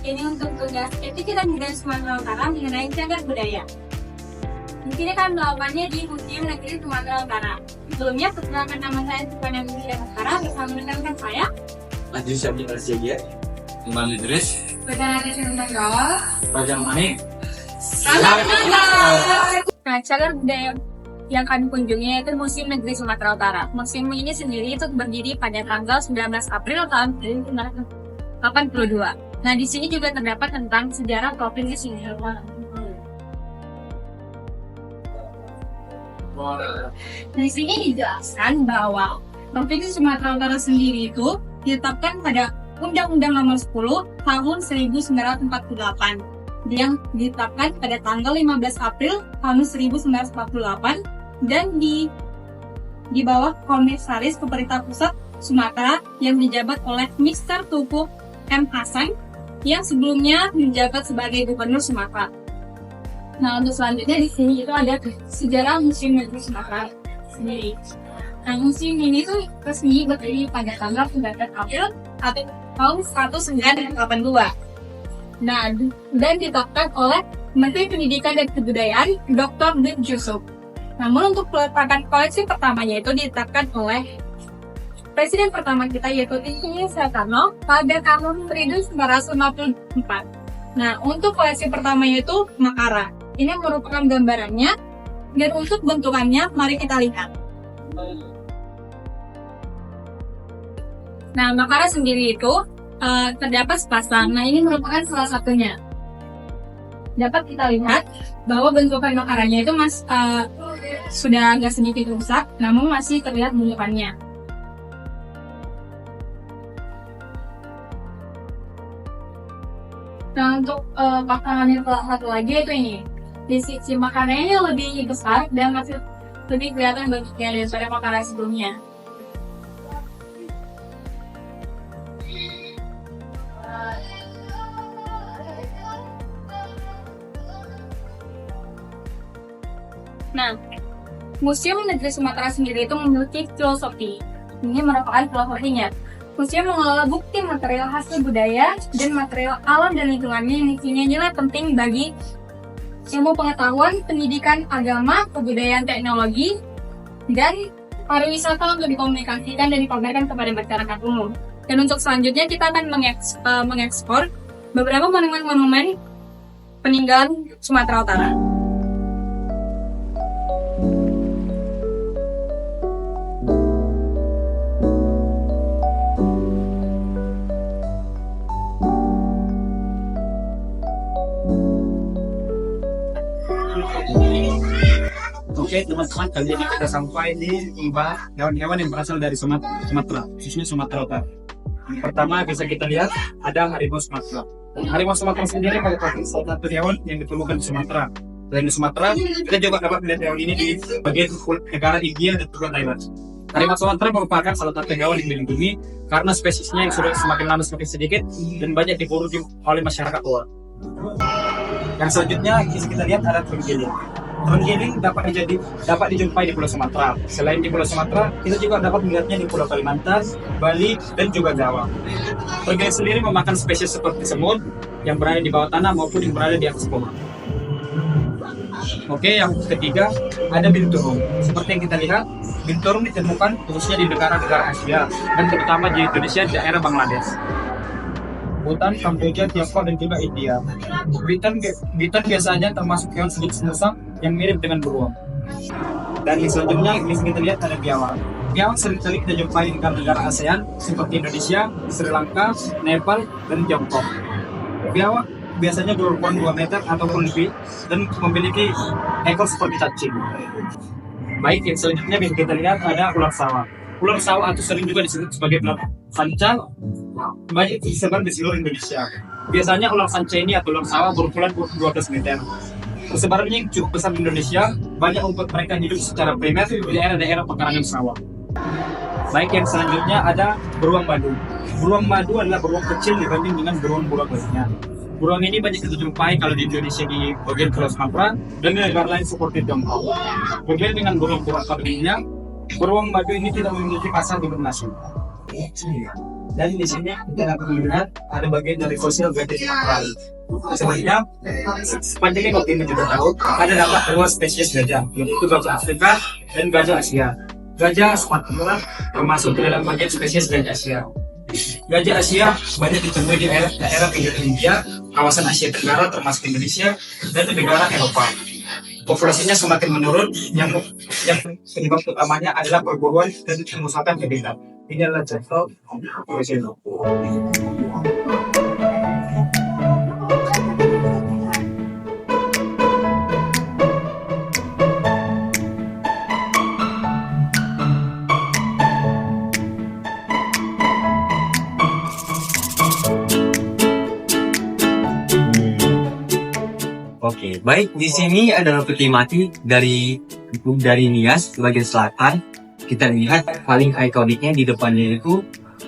Ini untuk tugas etika dan budaya Sumatera Utara mengenai cagar budaya. Di sini kan melakukannya di Museum Negeri Sumatera Utara. Sebelumnya, perkenalkan nama saya Sumatera Negeri Utara bersama rekan saya. Lanjut siap di Persija. Kembali Idris. Perkenalkan saya. Pajang Manik. Selamat datang. Nah, cagar budaya yang kami kunjungi yaitu Museum Negeri Sumatera Utara. Museum ini sendiri itu berdiri pada tanggal 19 April tahun 1982. Nah, di sini juga terdapat tentang sejarah Provinsi Sumatera. Di sini dijelaskan bahwa Provinsi Sumatera Utara sendiri itu ditetapkan pada Undang-Undang Nomor 10 Tahun 1948 yang ditetapkan pada tanggal 15 April tahun 1948 dan di bawah Komisaris Pemerintah Pusat Sumatera yang dijabat oleh Mr. Tuku M. Hasan yang sebelumnya menjabat sebagai Gubernur Sumatera. Nah, untuk selanjutnya di sini itu ada sejarah Museum Negeri Sumatera sendiri. Nah, museum ini tuh resmi berdiri pada tanggal 19 April tahun 1982. Nah, dan ditetapkan oleh Menteri Pendidikan dan Kebudayaan Dr. Dut Yusuf. Namun untuk peletakan koleksi pertamanya itu ditetapkan oleh Presiden pertama kita yaitu Insinyur Soekarno pada tahun 1954. Nah, untuk koleksi pertamanya itu Makara. Ini merupakan gambarannya dan untuk bentukannya mari kita lihat. Nah, Makara sendiri itu terdapat sepasang. Nah, ini merupakan salah satunya. Dapat kita lihat bahwa bentukan makaranya itu sudah agak sedikit rusak, namun masih terlihat bentukannya. Nah, untuk pasangan yang satu lagi itu ini. Di sisi makaranya lebih besar dan masih lebih kelihatan bentuknya daripada makara sebelumnya. Nah, Museum Negeri Sumatera sendiri itu memiliki filosofi. Ini merupakan filosofinya. Museum mengelola bukti material hasil budaya dan material alam dan lingkungannya yang isinya nilai penting bagi ilmu pengetahuan, pendidikan, agama, kebudayaan, teknologi, dan pariwisata untuk dikomunikasikan dan dipamerkan kepada masyarakat umum. Dan untuk selanjutnya kita akan mengekspor beberapa monumen-monumen peninggalan Sumatera Utara. Oke teman-teman, kali ini kita sampai di membahas hewan-hewan yang berasal dari Sumatera, khususnya Sumatera Utara. Yang pertama bisa kita lihat ada harimau Sumatera. Harimau Sumatera sendiri merupakan salah satu hewan yang ditemukan di Sumatera. Selain di Sumatera, kita juga dapat melihat hewan ini di bagian negara India dan juga Thailand. Harimau Sumatera merupakan salah satu hewan yang dilindungi karena spesiesnya yang sudah semakin lama semakin sedikit dan banyak diburu oleh masyarakat luar. Yang selanjutnya bisa kita lihat ada terenggiling. Terenggiling dapat dijumpai di Pulau Sumatera. Selain di Pulau Sumatera, kita juga dapat melihatnya di Pulau Kalimantan, Bali, dan juga Jawa. Terenggiling sendiri memakan spesies seperti semut yang berada di bawah tanah maupun yang berada di atas pohon. Oke, yang ketiga ada binturong. Seperti yang kita lihat, binturong ditemukan khususnya di negara-negara Asia dan terutama di Indonesia di daerah Bangladesh, Bhutan, Kamboja, Tiongkok, dan juga India. Bintan biasanya termasuk hewan sejenis musang yang mirip dengan beruang. Dan yang selanjutnya bisa kita lihat ada biawak. Biawak sering-sering kita jumpai di negara ASEAN seperti Indonesia, Sri Lanka, Nepal, dan Tiongkok. Biawak biasanya berukuran 2 meter ataupun lebih dan memiliki ekor seperti cacing. Baik, yang selanjutnya bisa kita lihat ada ular sawah. Ular sawah atau sering juga disebut sebagai ular sanca banyak tersebar di seluruh Indonesia. Biasanya ular sanca ini atau ular sawah berukuran 12 meter. Persebarannya cukup besar di Indonesia, banyak untuk mereka hidup secara primer di daerah-daerah pekarangan sawah. Baik, yang selanjutnya ada beruang madu. Beruang madu adalah beruang kecil dibanding dengan beruang-beruang lainnya. Beruang ini banyak kita jumpai kalau di Indonesia di bagian Pulau Sumatera dan di negara lain seperti Tiongkok. Berbeda dengan beruang-beruang pada umumnya, beruang madu ini tidak memiliki pasar di internasional. Dan di sini kita dapat melihat ada bagian dari fosil gajah Sumatera. Sebenarnya sepanjang yang kita juga tahu ada dapat dua spesies gajah, yaitu gajah Afrika dan gajah Asia. Gajah Sumatera termasuk ke dalam bagian spesies gajah Asia. Gajah Asia banyak ditemui di daerah pinggir India, kawasan Asia Tenggara termasuk Indonesia dan di negara Eropa. Populasinya semakin menurun yang penyebab utamanya adalah perburuan dan pengusahaan habitat. Ini adalah contoh fosil. Oke, baik. Di sini adalah peti mati dari Nias bagian selatan. Kita lihat paling ikoniknya di depannya itu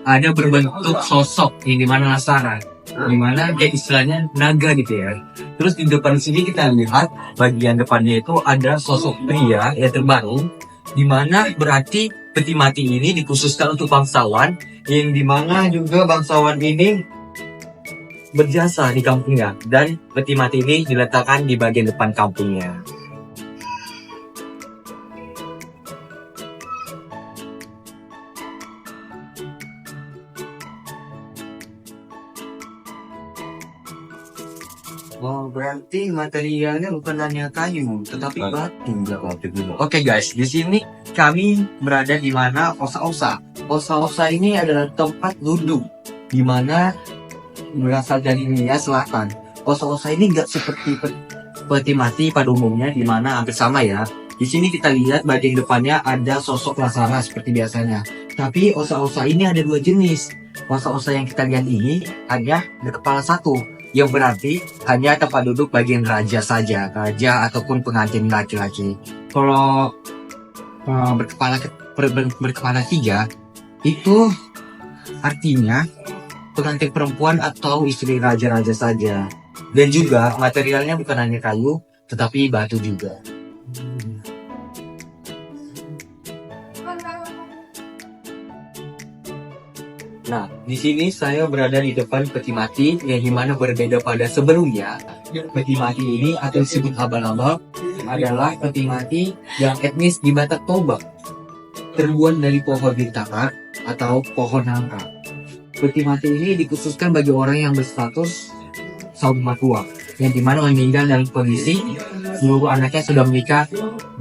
ada berbentuk sosok yang dimana Nasara, dimana dia istilahnya naga gitu ya. Terus di depan sini kita lihat bagian depannya itu ada sosok pria yang terbaru, dimana berarti peti mati ini dikhususkan untuk bangsawan, yang dimana juga bangsawan ini berjasa di kampungnya, dan peti mati ini diletakkan di bagian depan kampungnya. Oh, berarti materialnya bukan hanya kayu, tetapi batu. Oke guys, di sini kami berada di mana Osa-Osa. Osa-Osa ini adalah tempat duduk, di mana berasal dari Nias Selatan. Osa-Osa ini nggak seperti peti mati pada umumnya, di mana hampir sama ya. Di sini kita lihat bagian depannya ada sosok Lasara seperti biasanya. Tapi Osa-Osa ini ada dua jenis. Osa-Osa yang kita lihat ini hanya berkepala satu, yang berarti hanya tempat duduk bagian raja saja, raja ataupun pengantin laki-laki. Kalau berkepala tiga, itu artinya pengantin perempuan atau istri raja-raja saja. Dan juga materialnya bukan hanya kayu, tetapi batu juga. Nah, di sini saya berada di depan peti mati yang dimana berbeda pada sebelumnya. Peti mati ini atau disebut abal-abal adalah peti mati yang etnis di Batak Toba, terbuat dari pohon bintakar atau pohon nangka. Peti mati ini dikhususkan bagi orang yang berstatus saum matua, yang dimana meninggal dalam kondisi seluruh anaknya sudah menikah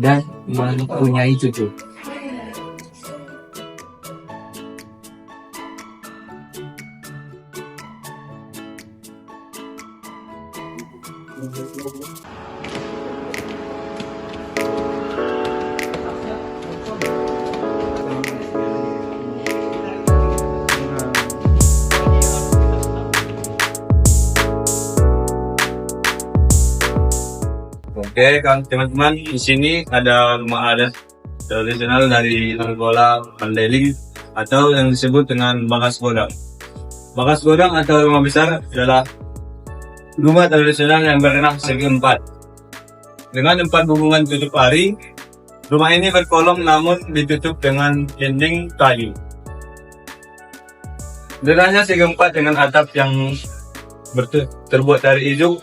dan mempunyai cucu. Oke, kan teman-teman, di sini ada rumah adat tradisional dari Angola, Mandailing, atau yang disebut dengan Bakas Godang. Bakas Godang atau rumah besar adalah rumah tradisional yang berenang segi empat. Dengan 4 hubungan tutup ari, rumah ini berkolong namun ditutup dengan dinding kayu. Denahnya segi empat dengan atap yang terbuat dari ijuk,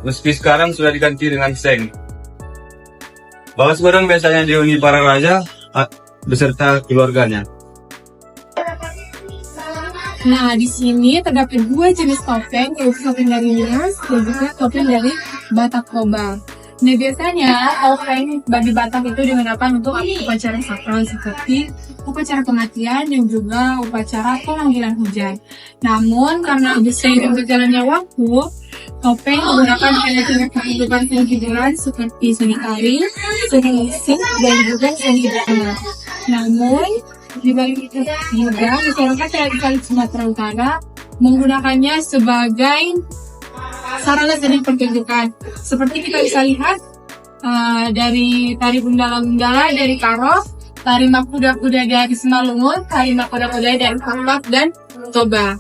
meski sekarang sudah diganti dengan seng. Bakas Godang biasanya dihuni para raja beserta keluarganya. Nah, di sini terdapat 2 jenis topeng, yaitu topeng dari Nias dan juga topeng dari Batak Toba. Nah, biasanya topeng bagi Batak itu digunakan untuk upacara sakral seperti upacara kematian dan juga upacara pemanggilan hujan. Namun, karena seiring berjalannya waktu, topeng digunakan pada kehidupan hiburan seperti seni tari, seni musik, dan juga seni drama. Namun, di balik itu juga masyarakat tradisional Sumatera Utara menggunakannya sebagai sarana seni pertunjukan. Seperti kita bisa lihat dari tari gundala-gundala dari Karo, tari makuda-kuda dari Simalungun, tari makuda-kuda dari Papua dan Toba.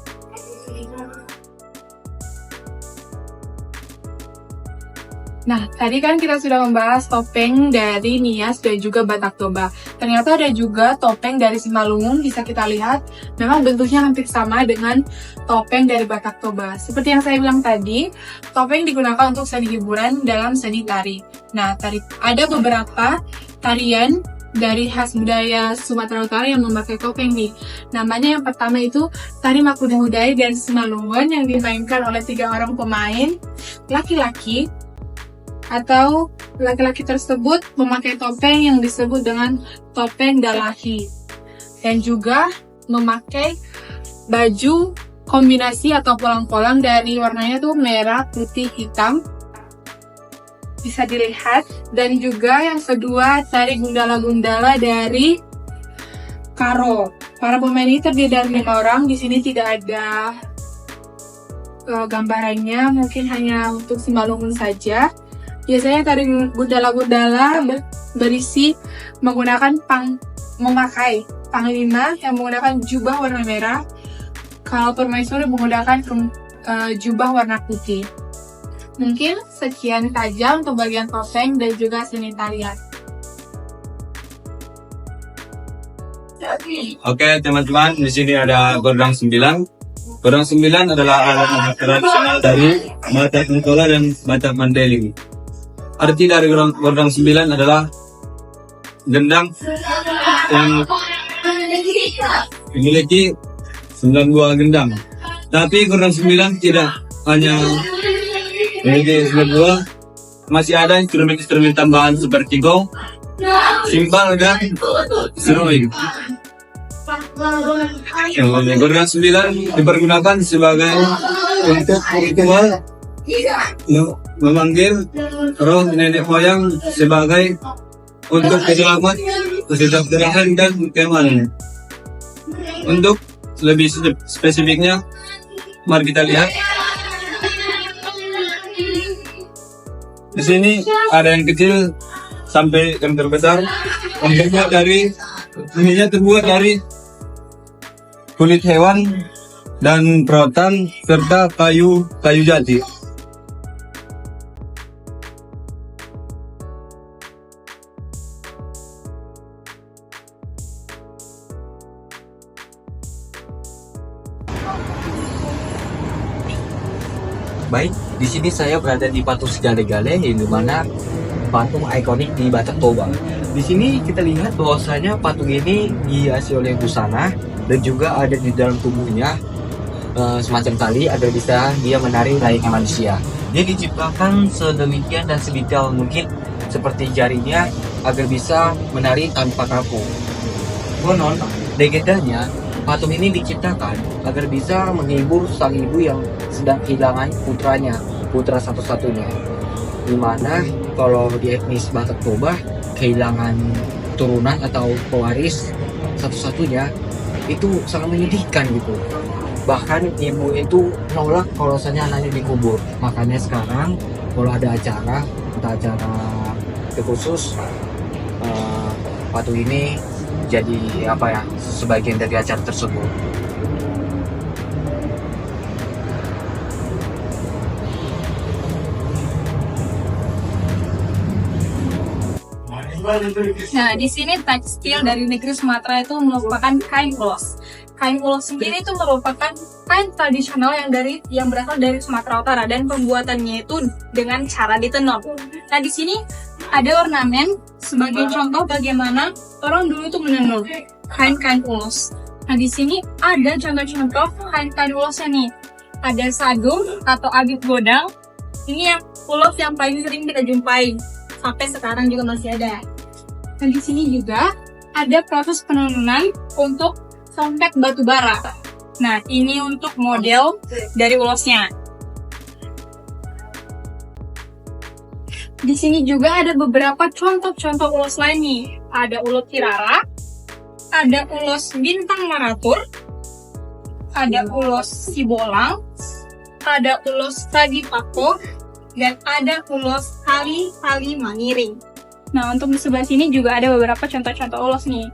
Nah, tadi kan kita sudah membahas topeng dari Nias dan juga Batak Toba. ternyata ada juga topeng dari Simalungun, bisa kita lihat. Memang bentuknya hampir sama dengan topeng dari Batak Toba. Seperti yang saya bilang tadi, topeng digunakan untuk seni hiburan dalam seni tari. Nah, ada beberapa tarian dari khas budaya Sumatera Utara yang memakai topeng nih. Namanya yang pertama itu tari Makuda Hudai dan Simalungun yang dimainkan oleh 3 orang pemain laki-laki, atau laki-laki tersebut memakai topeng yang disebut dengan topeng dalahi, dan juga memakai baju kombinasi atau polang-polang dari warnanya tuh merah, putih, hitam, bisa dilihat. Dan juga yang kedua tari gundala-gundala dari Karo. Para pemain ini terdiri dari 5 orang. Di sini tidak ada gambarannya, mungkin hanya untuk Simalungun saja. Biasanya tari gundala-gundala berisi memakai panglima yang menggunakan jubah warna merah. Kalau permaisuri menggunakan jubah warna putih. Mungkin sekian saja untuk bagian topeng dan juga seni tarian. Oke teman-teman, di sini ada Gondang 9. Gondang 9 adalah alat musik tradisional dari Batak Toba dan Batak Mandailing. Arti dari Gondang 9 adalah gendang yang memiliki 9 buah gendang. Tapi Gondang 9 tidak hanya memiliki 9 buah, masih ada instrumen-instrumen tambahan seperti gong, simbal, dan seruling. Gondang 9 dipergunakan sebagai untuk ritual memanggil roh nenek moyang sebagai untuk keselamat, kesejahteraan, dan keamanan. Untuk lebih spesifiknya, mari kita lihat. Di sini ada yang kecil sampai yang terbesar. Ininya terbuat dari kulit hewan dan perawatan serta kayu jati. Baik, di sini saya berada di patung Segale-Gale, yang dimana patung ikonik di Batak Toba. Di sini kita lihat bahwasanya patung ini dihiasi oleh busana dan juga ada di dalam tubuhnya semacam tali agar bisa dia menari layaknya manusia. Dia diciptakan sedemikian dan sedetail mungkin seperti jarinya agar bisa menari tanpa kaku. Konon, legendanya patung ini diciptakan agar bisa menghibur sang ibu yang sedang kehilangan putra satu-satunya. Dimana kalau di etnis Batak Toba, kehilangan turunan atau pewaris satu-satunya itu sangat menyedihkan gitu. Bahkan ibu itu nolak kalau misalnya anaknya dikubur. Makanya sekarang kalau ada acara, entah acara khusus, patung ini jadi sebagian dari acara tersebut. Nah, di sini tekstil dari negeri Sumatera itu merupakan kain ulos. Kain ulos sendiri itu merupakan kain tradisional yang berasal dari Sumatera Utara, dan pembuatannya itu dengan cara ditenun. Nah, di sini ada ornamen sebagai contoh bagaimana orang dulu itu menenun kain-kain ulos. Nah, di sini ada contoh-contoh kain-kain ulosnya nih. Ada sadung atau abit godang. Ini yang ulos yang paling sering kita jumpai. Sampai sekarang juga masih ada. Dan di sini juga ada proses penenunan untuk songket batu bara. Nah, ini untuk model dari ulosnya. Di sini juga ada beberapa contoh-contoh ulos lain nih. Ada ulos Kirara, ada ulos Bintang Maratur, ada ulos Sibolang, ada ulos Tagipako, dan ada ulos Kali Mangiring. Nah, untuk di sebelah sini juga ada beberapa contoh-contoh ulos nih.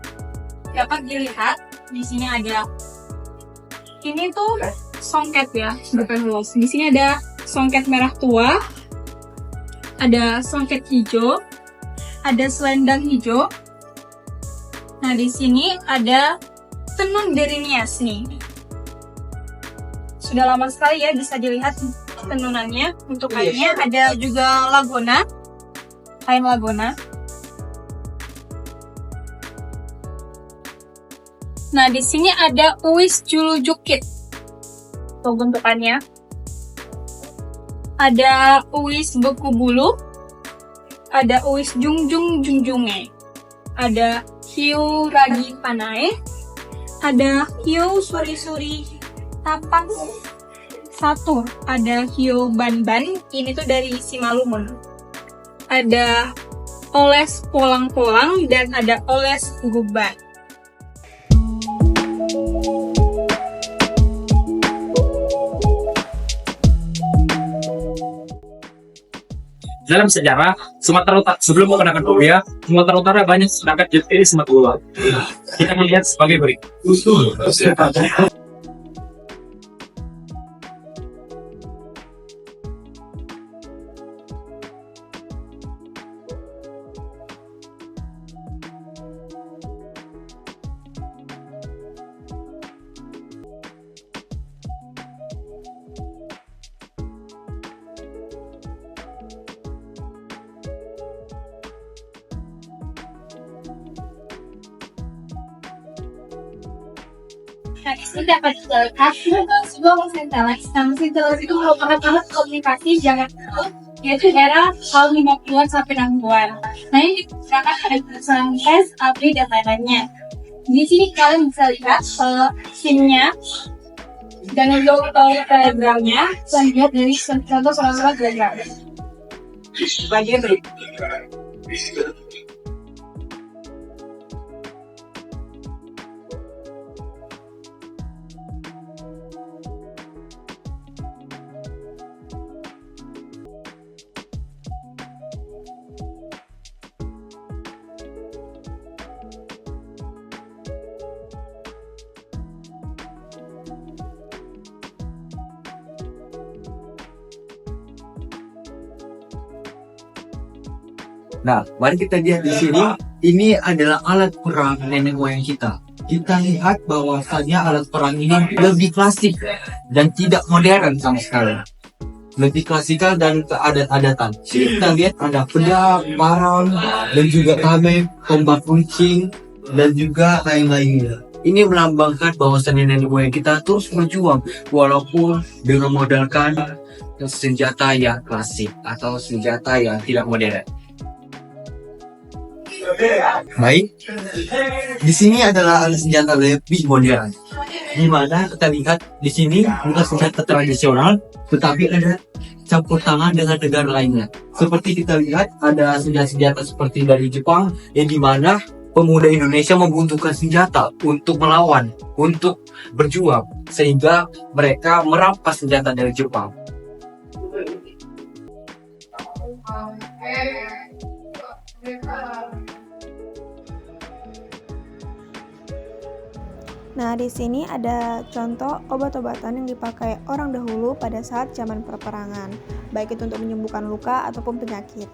Dapat dilihat di sini ada, ini tuh songket ya, bukan ulos. Di sini ada songket merah tua, ada songket hijau, ada selendang hijau, Nah, di sini ada tenun Berinias nih. Sudah lama sekali ya bisa dilihat tenunannya. Untuk kainnya ada juga lagona, kain lagona. Nah, di sini ada uis julu jukit. Tuh bentukannya. Ada uis beku bulu. Ada uis jungjung jungjunge. Ada hiu ragi panai. Ada hiu suri-suri tapak satur. Ada hiu ban-ban. Ini tuh dari Simalungun. Ada oles polang-polang dan ada oles gubat. Dalam sejarah, Sumatera Utara sebelum menggunakan Korea, Sumatera Utara banyak sedangkan ini Sumatera. Kita melihat sebagai berikut. Nah, ini dapat dilihat sebuah sinteles. Nah, sinteles itu merupakan alat komunikasi zaman dulu, yaitu era tahun 50-an sampai 60-an. Nah, ini digunakan pada perusahaan tes, abri, dan lain-lainnya. Di sini kalian bisa lihat SIM-nya dan juga telegramnya. Saya lihat dari contoh surat-surat telegram. Bagian dari Nah, mari kita lihat di sini. Ini adalah alat perang nenek moyang kita. Kita lihat bahwasannya alat perang ini lebih klasik dan tidak modern sama sekali. Lebih klasikal dan keadat-adatan. Kita lihat ada pedang, parang, dan juga tameng, tombak runcing, dan juga lain-lainnya. Ini melambangkan bahwasannya nenek moyang kita terus berjuang walaupun dengan modalkan senjata yang klasik atau senjata yang tidak modern. Baik, di sini adalah alat senjata lebih modern, di mana kita lihat di sini bukan senjata tradisional, tetapi ada campur tangan dengan negara lainnya. Seperti kita lihat ada senjata-senjata seperti dari Jepang, yang di mana pemuda Indonesia membutuhkan senjata untuk melawan, untuk berjuang, sehingga mereka merampas senjata dari Jepang. Nah, di sini ada contoh obat-obatan yang dipakai orang dahulu pada saat zaman peperangan, baik itu untuk menyembuhkan luka ataupun penyakit.